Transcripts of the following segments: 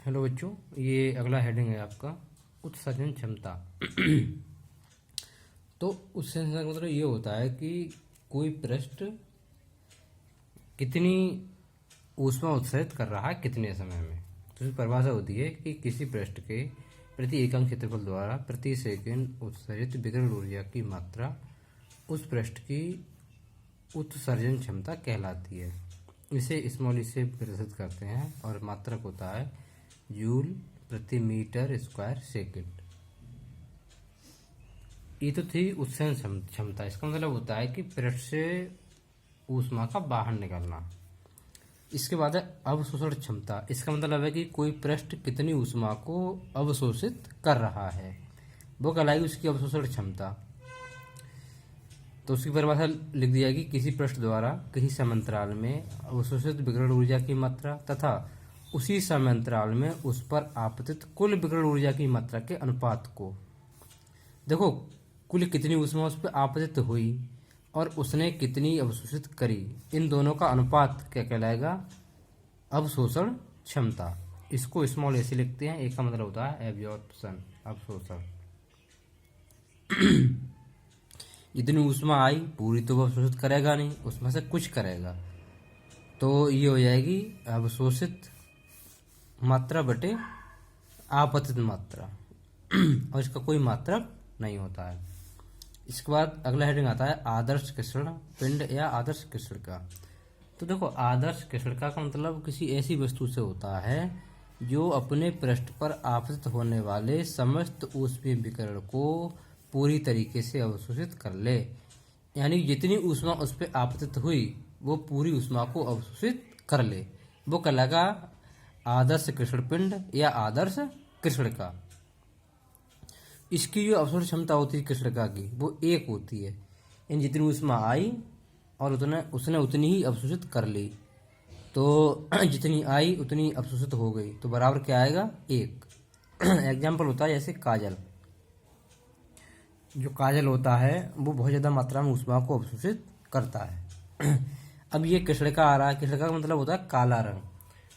Hello बच्चों, ये अगला हेडिंग है आपका उत्सर्जन क्षमता। तो उत्सर्जन का मतलब ये होता है कि कोई पृष्ठ कितनी ऊष्मा उत्सर्जित कर रहा है कितने समय में। तो इसकी परिभाषा होती है कि किसी पृष्ठ के प्रति इकाई क्षेत्रफल द्वारा प्रति सेकंड उत्सर्जित विकिरण ऊर्जा की मात्रा उस पृष्ठ की उत्सर्जन क्षमता कहलाती है। इसे स्मॉल ई से प्रदर्शित करते हैं और मात्रक होता है जूल प्रति मीटर स्क्वायर सेकंड। ये तो थी उत्सर्जन क्षमता। इसका मतलब होता है कि पृष्ठ से ऊष्मा का बाहर निकलना। इसके बाद है अवशोषण क्षमता। इसका मतलब है कि कोई पृष्ठ कितनी ऊष्मा को अवशोषित कर रहा है, वो कहलाएगी उसकी अवशोषण क्षमता। तो उसकी परिभाषा लिख दिया कि किसी पृष्ठ द्वारा किसी समांतराल में अवशोषित विकिरण ऊर्जा की मात्रा तथा उसी समांतराल में उस पर आपतित कुल विकिरण ऊर्जा की मात्रा के अनुपात को। देखो, कुल कितनी ऊष्मा उस पर आपतित हुई और उसने कितनी अवशोषित करी, इन दोनों का अनुपात क्या कहलाएगा? अवशोषण क्षमता। इसको स्मॉल ए से लिखते हैं। एक का मतलब होता है एब्जॉर्प्शन, अवशोषण। जितनी ऊष्मा आई पूरी तो वो अवशोषित करेगा नहीं, उसमें से कुछ करेगा, तो ये हो जाएगी अवशोषित मात्रा बटे आपतित मात्रा। और इसका कोई मात्रक नहीं होता है। इसके बाद अगला हेडिंग आता है आदर्श कृषण पिंड या आदर्श कृषणिका। तो देखो, आदर्श कृषणिका का मतलब किसी ऐसी वस्तु से होता है जो अपने पृष्ठ पर आपतित होने वाले समस्त ऊष्मीय विकिरण को पूरी तरीके से अवशोषित कर ले। यानी जितनी ऊष्मा उस पर आपतित हुई वो पूरी ऊष्मा को अवशोषित कर ले, वो कहलाएगा आदर्श कृषण पिंड या आदर्श कृषणिका। इसकी जो अवशोषण क्षमता होती है कृषणिका की, वो एक होती है। इन जितनी ऊष्मा आई और उसने उतनी ही अवशोषित कर ली, तो जितनी आई उतनी अवशोषित हो गई, तो बराबर क्या आएगा? एक। एग्जाम्पल होता है जैसे काजल। जो काजल होता है वो बहुत ज़्यादा मात्रा में ऊष्मा को अवशोषित करता है। अब ये कृषणिका आ रहा है। कृषणिका का मतलब होता है काला रंग।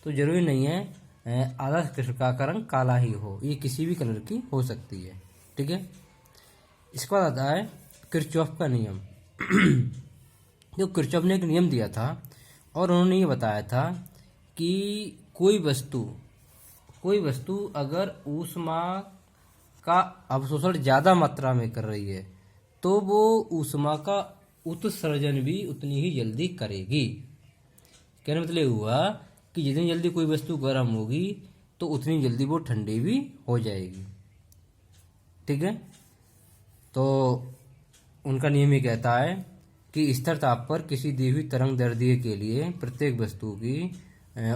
तो जरूरी नहीं है आदर्श कृषणिका का रंग काला ही हो, ये किसी भी कलर की हो सकती है। ठीक है। इसके बाद आता है किरचॉफ का नियम। जो किरचॉफ ने एक नियम दिया था और उन्होंने ये बताया था कि कोई वस्तु अगर ऊष्मा का अवशोषण ज़्यादा मात्रा में कर रही है तो वो ऊष्मा का उत्सर्जन भी उतनी ही जल्दी करेगी। कहने मतलब हुआ कि जितनी जल्दी कोई वस्तु गर्म होगी तो उतनी जल्दी वो ठंडी भी हो जाएगी। ठीक है। तो उनका नियम ये कहता है कि स्थिर ताप पर किसी दी हुई तरंग दैर्ध्य के लिए प्रत्येक वस्तु की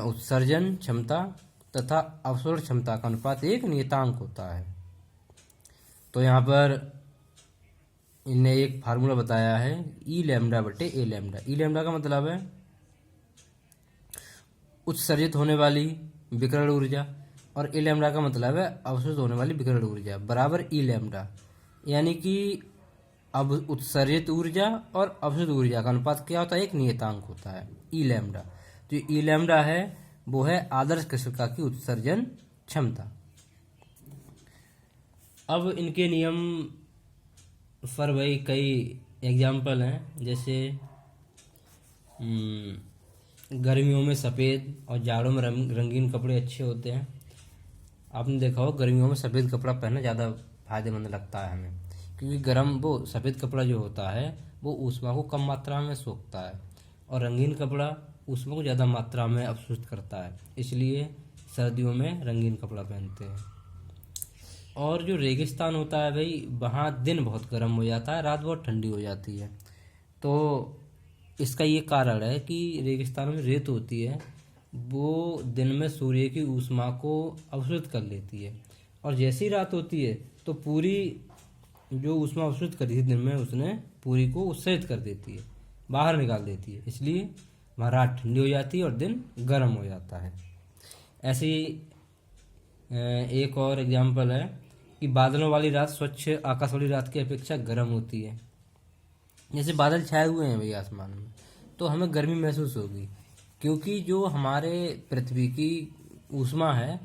उत्सर्जन क्षमता तथा अवशोषण क्षमता का अनुपात एक नियतांक होता है। तो यहाँ पर इनने एक फार्मूला बताया है ई लैम्डा बटे ए लैम्डा। ई लैम्डा का मतलब है उत्सर्जित होने वाली विकिरण ऊर्जा और ए लैम्डा का मतलब है अवशोषित होने वाली विकिरण ऊर्जा बराबर ई लैम्डा। यानी कि अब उत्सर्जित ऊर्जा और अवशोषित ऊर्जा का अनुपात क्या होता है? एक नियतांक होता है ई लैम्डा। तो ई लैम्डा है वो है आदर्श कृषणिका की उत्सर्जन क्षमता। अब इनके नियम पर भाई कई एग्जाम्पल हैं। जैसे गर्मियों में सफ़ेद और जाड़ों में रंगीन कपड़े अच्छे होते हैं। आपने देखा हो गर्मियों में सफ़ेद कपड़ा पहनना ज़्यादा फायदेमंद लगता है हमें, क्योंकि वो सफ़ेद कपड़ा जो होता है वो ऊष्मा को कम मात्रा में सोखता है और रंगीन कपड़ा ऊष्मा को ज़्यादा मात्रा में अवशोषित करता है। इसलिए सर्दियों में रंगीन कपड़ा पहनते हैं। और जो रेगिस्तान होता है भाई, वहाँ दिन बहुत गर्म हो जाता है, रात बहुत ठंडी हो जाती है। तो इसका ये कारण है कि रेगिस्तानों में रेत होती है, वो दिन में सूर्य की ऊष्मा को अवशोषित कर लेती है और जैसी रात होती है तो पूरी जो ऊष्मा अवशोषित करी थी दिन में उसने पूरी को उत्सर्जित कर देती है, बाहर निकाल देती है। इसलिए वहाँ रात ठंडी हो जाती है और दिन गर्म हो जाता है। ऐसे ही एक और एग्जाम्पल है कि बादलों वाली रात स्वच्छ आकाश वाली रात की अपेक्षा गर्म होती है। जैसे बादल छाए हुए हैं भैया आसमान में, तो हमें गर्मी महसूस होगी, क्योंकि जो हमारे पृथ्वी की ऊष्मा है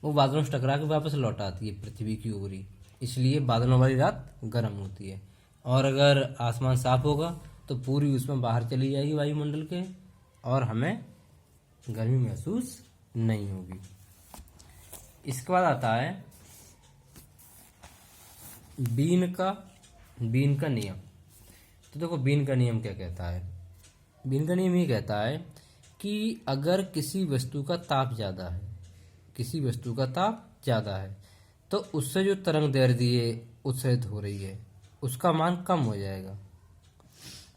वो बादलों से टकरा के वापस लौट आती है पृथ्वी की ओर ही, इसलिए बादलों वाली रात गर्म होती है। और अगर आसमान साफ होगा तो पूरी उसमें बाहर चली जाएगी वायुमंडल के, और हमें गर्मी महसूस नहीं होगी। इसके बाद आता है बीन का नियम। तो देखो बीन का नियम क्या कहता है। बीन का नियम ये कहता है कि अगर किसी वस्तु का ताप ज़्यादा है, तो उससे जो तरंग दैर्ध्य उत्सर्जित हो रही है उसका मान कम हो जाएगा।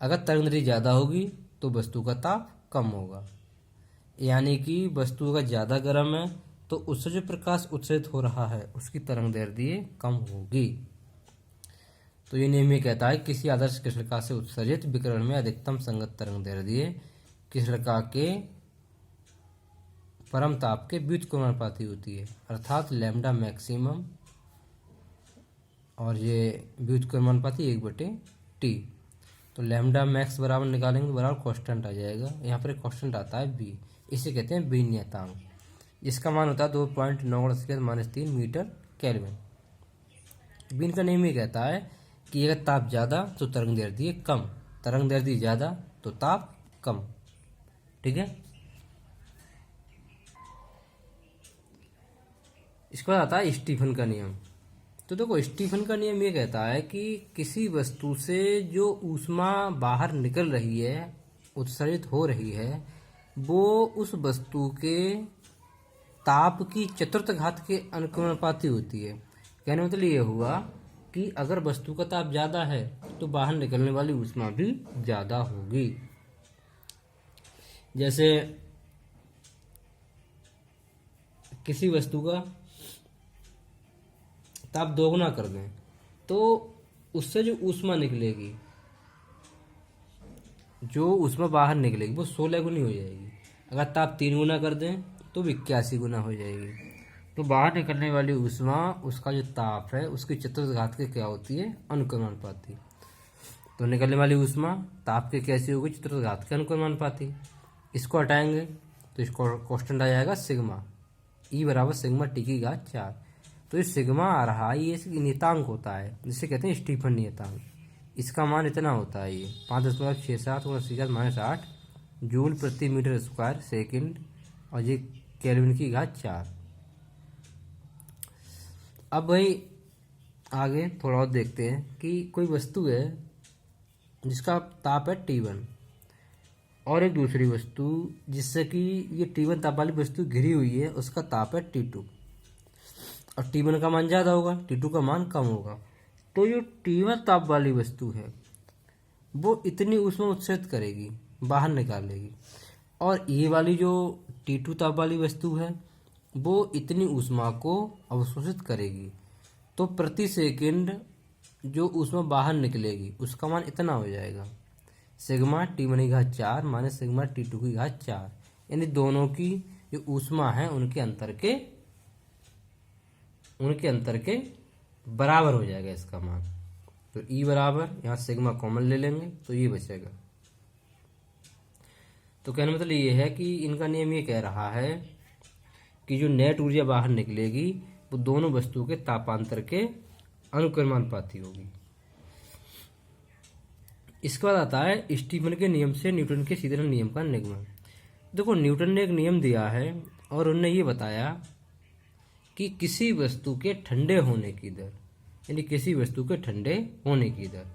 अगर तरंग दैर्ध्य ज़्यादा होगी तो वस्तु का ताप कम होगा। यानी कि वस्तु अगर ज़्यादा गर्म है तो उससे जो प्रकाश उत्सर्जित हो रहा है उसकी तरंग दैर्ध्य कम होगी। तो ये नियम ये कहता है किसी आदर्श कृष्णिका से उत्सर्जित विकिरण में अधिकतम संगत तरंग दैर्ध्य कृष्णिका के परम ताप के व्युत्क्रमानुपाती होती है, अर्थात लैम्डा मैक्सिमम, और ये व्युत्क्रमानुपाती 1/T। तो लैम्डा मैक्स बराबर निकालेंगे तो बराबर कांस्टेंट आ जाएगा। यहाँ पर एक कांस्टेंट आता है बी, इसे कहते हैं बी नियतांक, जिसका मान होता है 2.9 - 3 मीटर केल्विन। बीन का नियम ये कहता है कि अगर ताप ज़्यादा तो तरंग दैर्ध्य कम, तरंग दैर्ध्य ज़्यादा तो ताप कम। ठीक है। इसके बाद आता है स्टीफन का नियम। तो देखो स्टीफन का नियम ये कहता है कि किसी वस्तु से जो ऊष्मा बाहर निकल रही है, उत्सर्जित हो रही है, वो उस वस्तु के ताप की चतुर्थ घात के अनुक्रमानुपाती होती है। कहने मतलब ये हुआ कि अगर वस्तु का ताप ज़्यादा है तो बाहर निकलने वाली ऊष्मा भी ज़्यादा होगी। जैसे किसी वस्तु का ताप दोगुना कर दें तो उससे जो ऊष्मा निकलेगी, जो ऊष्मा बाहर निकलेगी वो 16 गुनी हो जाएगी। अगर ताप 3 गुना कर दें तो 81 गुना हो जाएगी। तो बाहर निकलने वाली ऊष्मा, उसका जो ताप है उसकी चतुर्थ घात के क्या होती है, अनुक्रमानुपाती। तो निकलने वाली ऊष्मा ताप के कैसी होगी, चतुर्थ घात के अनुक्रमानुपाती। इसको हटाएंगे तो इसको कांस्टेंट आ जाएगा सिग्मा, ई बराबर सिग्मा टी की घात 4। तो ये सिग्मा आ रहा है, ये नियतांक होता है जिसे कहते हैं स्टीफन नियतांक। इसका मान इतना होता है, ये 5.67 × 10⁻⁸ जूल प्रति मीटर स्क्वायर सेकंड, और ये केल्विन की घात 4। अब भाई आगे थोड़ा और देखते हैं कि कोई वस्तु है जिसका ताप है T1, और एक दूसरी वस्तु जिससे कि ये T1 ताप वाली वस्तु घिरी हुई है, उसका ताप है T2, और T1 का मान ज़्यादा होगा, T2 का मान कम होगा। तो जो T1 ताप वाली वस्तु है वो इतनी ऊष्मा उत्सर्जित करेगी, बाहर निकालेगी, और ये वाली जो T2 ताप वाली वस्तु है वो इतनी ऊष्मा को अवशोषित करेगी। तो प्रति सेकंड जो ऊष्मा बाहर निकलेगी उसका मान इतना हो जाएगा, सिग्मा T1 की घात 4 माइनस सिग्मा T2 की घात 4। यानी दोनों की जो ऊष्मा है उनके अंतर के बराबर हो जाएगा इसका मान। तो E बराबर, यहाँ सिग्मा कॉमन ले लेंगे तो ये बचेगा। तो कहने मतलब ये है कि इनका नियम ये कह रहा है कि जो नेट ऊर्जा बाहर निकलेगी वो दोनों वस्तुओं के तापांतर के अनुक्रमानुपाती होगी। इसके बाद आता है स्टीफन के नियम से न्यूटन के शीतलन नियम का निगमन। देखो न्यूटन ने एक नियम दिया है और उन्होंने ये बताया कि किसी वस्तु के ठंडे होने की दर, यानी किसी वस्तु के ठंडे होने की दर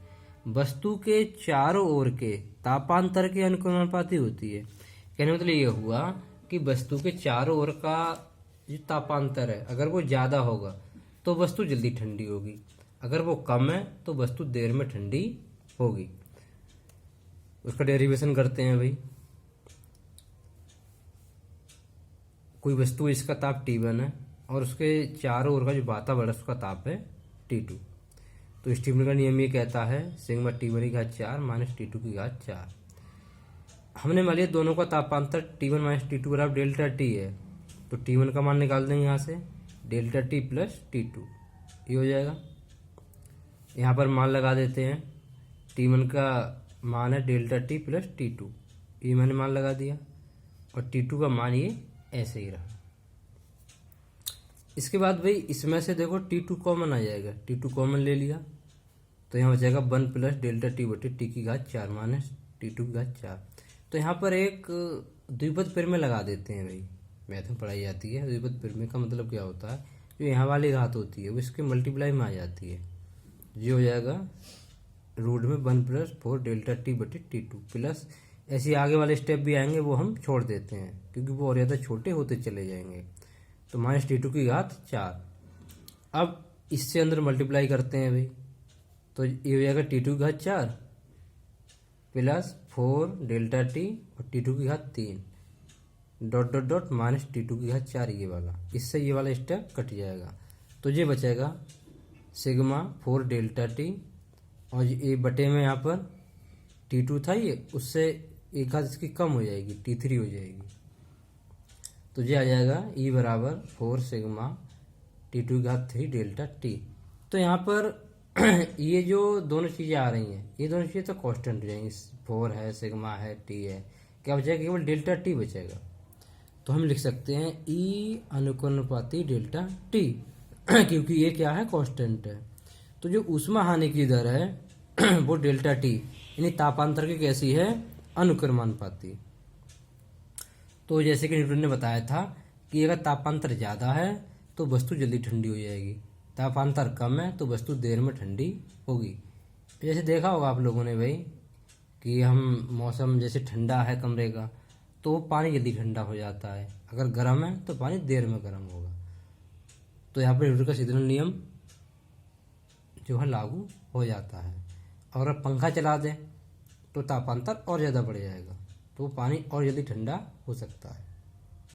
वस्तु के चारों ओर के तापांतर के अनुक्रमानुपाती होती है। कहने मतलब ये हुआ कि वस्तु के चारों ओर का जो तापांतर है अगर वो ज़्यादा होगा तो वस्तु जल्दी ठंडी होगी, अगर वो कम है तो वस्तु देर में ठंडी होगी। उसका डेरिवेशन करते हैं भाई। कोई वस्तु इसका ताप T1 है और उसके चारों ओर का जो वातावरण उसका ताप है T2। तो स्टीफन का नियम ये कहता है सिग्मा T1 की घात 4 माइनस T2 की घात 4। हमने मान लिया दोनों का तापांतर T1 माइनस T2 बराबर डेल्टा T है, तो T1 का मान निकाल देंगे यहाँ से, डेल्टा T प्लस T2 ये हो जाएगा। यहाँ पर मान लगा देते हैं, T1 का मान है डेल्टा T प्लस T2, ये मैंने मान लगा दिया, और T2 का मान ये ऐसे ही रहा। इसके बाद भाई इसमें से देखो T2 कॉमन आ जाएगा, T2 कॉमन ले लिया तो यहाँ बचेगा 1 प्लस डेल्टा टी बटे टी की घात 4 माइनस T2 की घात 4। तो यहाँ पर एक द्विपद प्रमेय लगा देते हैं भाई, मैथ में पढ़ाई जाती है। द्विपद प्रमेय का मतलब क्या होता है, जो यहाँ वाली घात होती है वो इसके मल्टीप्लाई में आ जाती है। ये हो जाएगा रूट में 1 प्लस 4 डेल्टा टी बटे T2 प्लस, ऐसे आगे वाले स्टेप भी आएंगे वो हम छोड़ देते हैं क्योंकि वो और ज़्यादा छोटे होते चले जाएंगे। तो माइनस T2 की घात 4। अब इससे अंदर मल्टीप्लाई करते हैं भाई, तो ये हो जाएगा T2 की घात 4 प्लस 4 डेल्टा टी और T2 की घात 3 dot dot dot minus T2 की घात 4 ये वाला। इससे ये वाला स्टेप कट जाएगा तो ये बचेगा सिग्मा 4 डेल्टा टी और ये बटे में यहाँ पर T2 था, ये उससे एक घात इसकी कम हो जाएगी, T3 हो जाएगी। तो ये आ जाएगा E बराबर 4 सिग्मा T2 की घात 3 डेल्टा टी। तो यहाँ पर ये जो दोनों चीज़ें आ रही हैं, ये दोनों चीज़ें तो कांस्टेंट हो जाएंगी, 4 है, सिग्मा है, टी है, क्या बचेगा, केवल डेल्टा टी बचेगा। तो हम लिख सकते हैं E अनुकर्णपाती डेल्टा टी क्योंकि ये क्या है, कांस्टेंट है। तो जो ऊष्मा हानि की दर है वो डेल्टा टी यानी तापांतर की कैसी है, अनुक्रमानुपाती। तो जैसे कि न्यूटन ने बताया था कि अगर तापांतर ज़्यादा है तो वस्तु जल्दी ठंडी हो जाएगी, तापांतर कम है तो वस्तु देर में ठंडी होगी। जैसे देखा होगा आप लोगों ने भाई कि हम मौसम जैसे ठंडा है कमरे का तो पानी जल्दी ठंडा हो जाता है, अगर गर्म है तो पानी देर में गर्म होगा। तो यहाँ पर न्यूटन का शीतलन नियम जो है लागू हो जाता है। और अगर पंखा चला दें तो तापांतर और ज़्यादा बढ़ जाएगा तो पानी और जल्दी ठंडा हो सकता है।